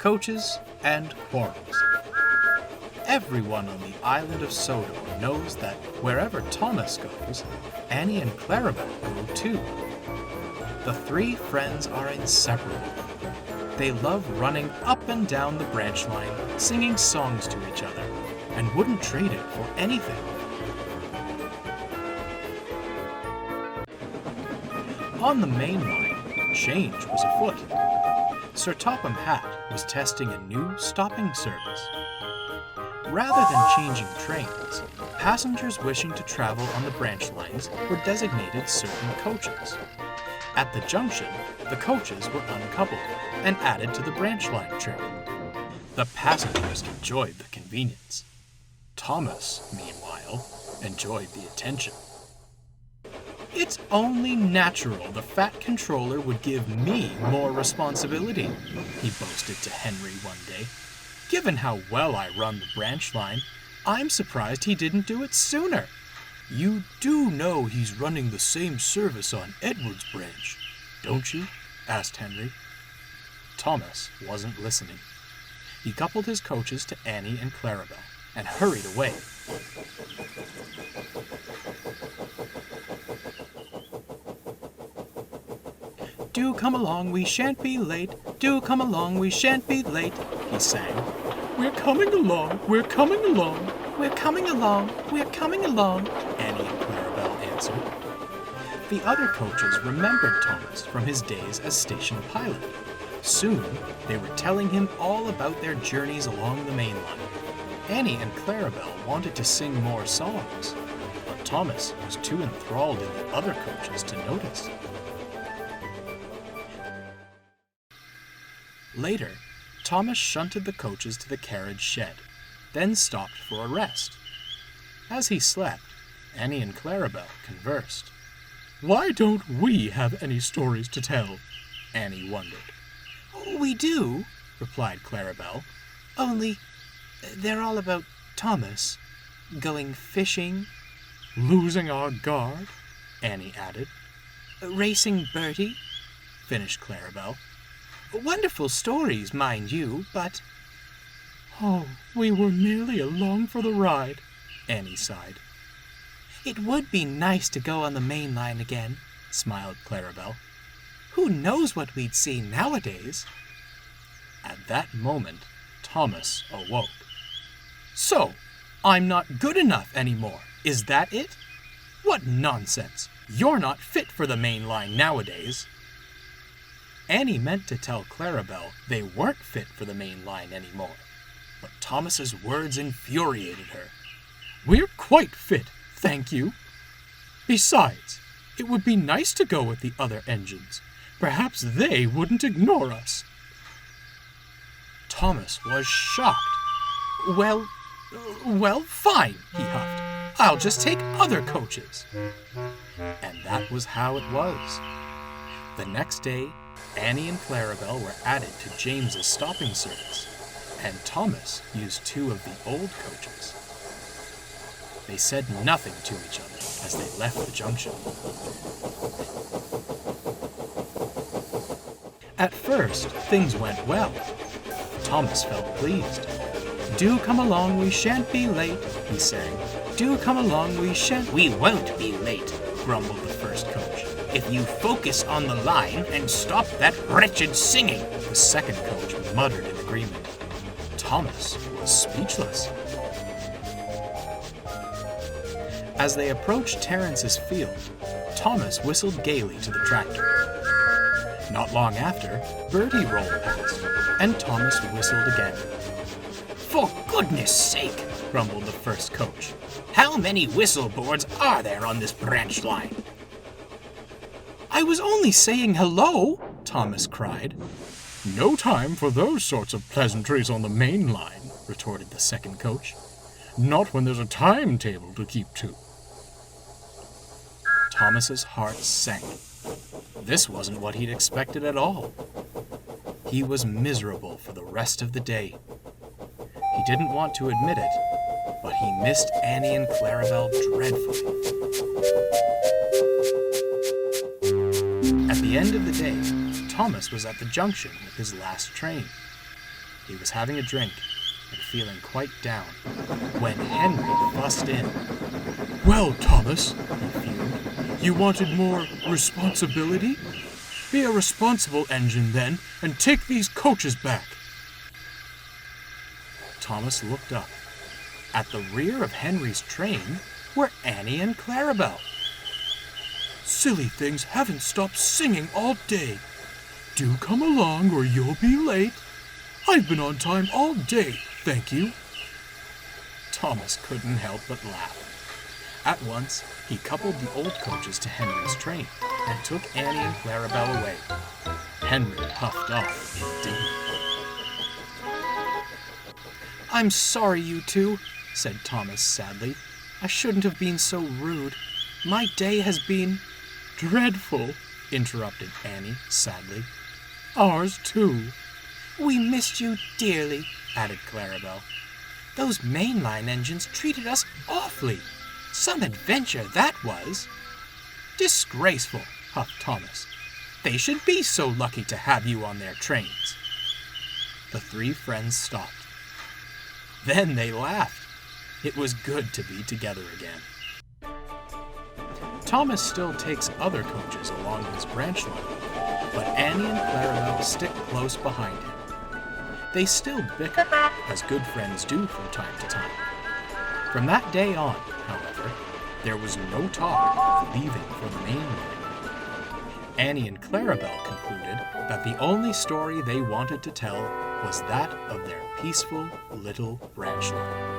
Coaches and quarrels. Everyone on the island of Sodor knows that wherever Thomas goes, Annie and Clarabelle go too. The three friends are inseparable. They love running up and down the branch line, singing songs to each other, and wouldn't trade it for anything. On the main line, change was afoot. Sir Topham Hatt was testing a new stopping service. Rather than changing trains, passengers wishing to travel on the branch lines were designated certain coaches. At the junction, the coaches were uncoupled and added to the branch line trip. The passengers enjoyed the convenience. Thomas, meanwhile, enjoyed the attention. It's only natural the fat controller would give me more responsibility, he boasted to Henry one day. Given how well I run the branch line, I'm surprised he didn't do it sooner. You do know he's running the same service on Edward's branch, don't you? Asked Henry. Thomas wasn't listening. He coupled his coaches to Annie and Clarabelle and hurried away. Do come along, we shan't be late. Do come along, we shan't be late, he sang. We're coming along, we're coming along. We're coming along, we're coming along, Annie and Clarabelle answered. The other coaches remembered Thomas from his days as station pilot. Soon, they were telling him all about their journeys along the main line. Annie and Clarabelle wanted to sing more songs, but Thomas was too enthralled in the other coaches to notice. Later, Thomas shunted the coaches to the carriage shed, then stopped for a rest. As he slept, Annie and Clarabelle conversed. Why don't we have any stories to tell? Annie wondered. We do, replied Clarabelle, only they're all about Thomas. Going fishing. Losing our guard, Annie added. Racing Bertie, finished Clarabelle. Wonderful stories, mind you, but... Oh, we were merely along for the ride, Annie sighed. It would be nice to go on the main line again, smiled Clarabelle. Who knows what we'd see nowadays? At that moment, Thomas awoke. So, I'm not good enough anymore, is that it? What nonsense! You're not fit for the main line nowadays. Annie meant to tell Clarabelle they weren't fit for the main line anymore, but Thomas's words infuriated her. We're quite fit, thank you. Besides, it would be nice to go with the other engines. Perhaps they wouldn't ignore us. Thomas was shocked. Well, fine, he huffed. I'll just take other coaches. And that was how it was. The next day, Annie and Clarabelle were added to James's stopping service, and Thomas used two of the old coaches. They said nothing to each other as they left the junction. At first, things went well. Thomas felt pleased. Do come along, we shan't be late, he sang. Do come along, we shan't... We won't be late, grumbled the first coach. If you focus on the line and stop that wretched singing, the second coach muttered in agreement. Thomas was speechless. As they approached Terrence's field, Thomas whistled gaily to the tractor. Not long after, Bertie rolled past, and Thomas whistled again. For goodness sake, grumbled the first coach. How many whistle boards are there on this branch line? I was only saying hello, Thomas cried. No time for those sorts of pleasantries on the main line, retorted the second coach. Not when there's a timetable to keep to. Thomas's heart sank. This wasn't what he'd expected at all. He was miserable for the rest of the day. He didn't want to admit it, but he missed Annie and Clarabelle dreadfully. At the end of the day, Thomas was at the junction with his last train. He was having a drink and feeling quite down when Henry bussed in. "Well, Thomas," he fumed, "you wanted more responsibility? Be a responsible engine then, and take these coaches back." Thomas looked up. At the rear of Henry's train were Annie and Clarabel. "Silly things haven't stopped singing all day. Do come along or you'll be late. I've been on time all day, thank you." Thomas couldn't help but laugh. At once, he coupled the old coaches to Henry's train and took Annie and Clarabel away. Henry puffed off indignantly. "I'm sorry, you two," said Thomas sadly. "I shouldn't have been so rude. My day has been—" "Dreadful," interrupted Annie sadly. "Ours too." "We missed you dearly," added Clarabel. "Those mainline engines treated us awfully. Some adventure that was." "Disgraceful," huffed Thomas. "They should be so lucky to have you on their trains." The three friends stopped. Then they laughed. It was good to be together again. Thomas still takes other coaches along his branch line, but Annie and Clarabel stick close behind him. They still bicker, as good friends do from time to time. From that day on, however, there was no talk of leaving for the main line. Annie and Clarabel concluded that the only story they wanted to tell was that of their peaceful little branch line.